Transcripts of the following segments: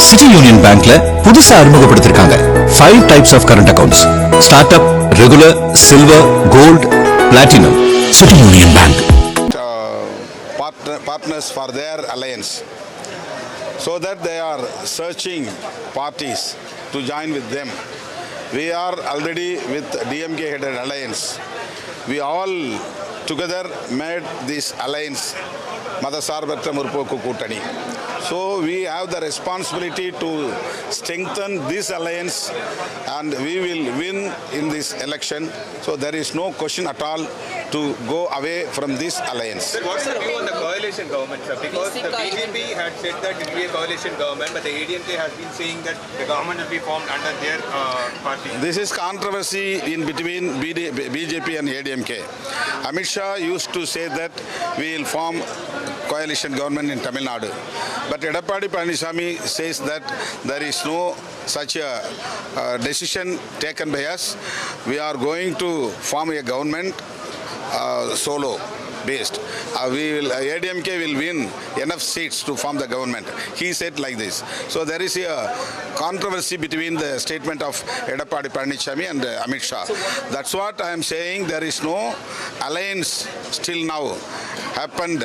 City Union Bankல புதுசா அறிமுகப்படுத்திருக்காங்க 5 types of current accounts. Startup, regular, silver, gold, platinum. City Union Bank. Partners for their alliance, so that they are searching parties to join with them. We are already with DMK headed alliance. We all together made this alliance, Madasarbatra Murpoku Kutani. So we have the responsibility to strengthen this alliance, and we will win in this election. So there is no question at all to go away from this alliance. Sir, what's your view on the coalition government, sir? Because the BJP had said that it will be a coalition government, but the ADMK has been saying that the government will be formed under their party. This is controversy in between BJP and ADMK. Amit Shah used to say that we will form coalition government in Tamil Nadu. But Edappadi Palaniswamy says that there is no such a decision taken by us. We are going to form a government solo based. ADMK will win enough seats to form the government. He said like this. So there is a controversy between the statement of Edappadi Palaniswamy and Amit Shah. That's what I am saying. There is no alliance still now happened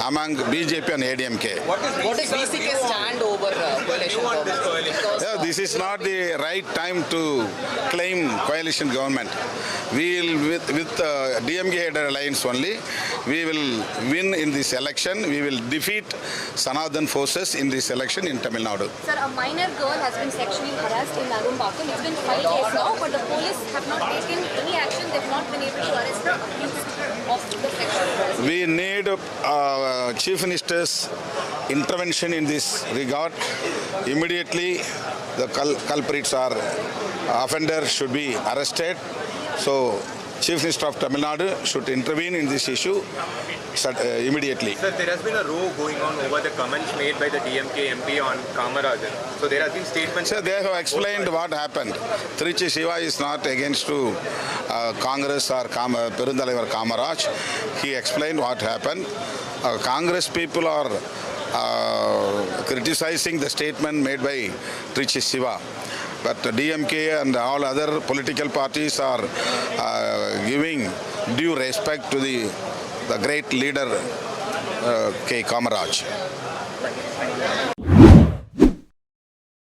among BJP and ADMK. What is BCK's stand over coalition government? Yeah, this is not the right time to claim coalition government. We will with DMK headed alliance only. We will win in this election. We will defeat Sanathan forces in this election in Tamil Nadu. Sir, a minor girl has been sexually harassed in Narumbakkam. It's been 5 days now, but the police have not taken any action. They've not been able to arrest the accused of the sexual harassment. We need Chief Minister's intervention in this regard. Immediately, the culprits or offenders should be arrested. So, Chief Minister of Tamil Nadu should intervene in this issue immediately. Sir, there has been a row going on over the comments made by the DMK MP on Kamarajan. So there has been statements. Sir, they have explained what happened. Trichy Siva is not against to Congress or Perundalaivar Kamaraj. He explained what happened. Congress people are criticizing the statement made by Trichy Siva. But DMK and all other political parties are giving due respect to the great leader K. Kamaraj.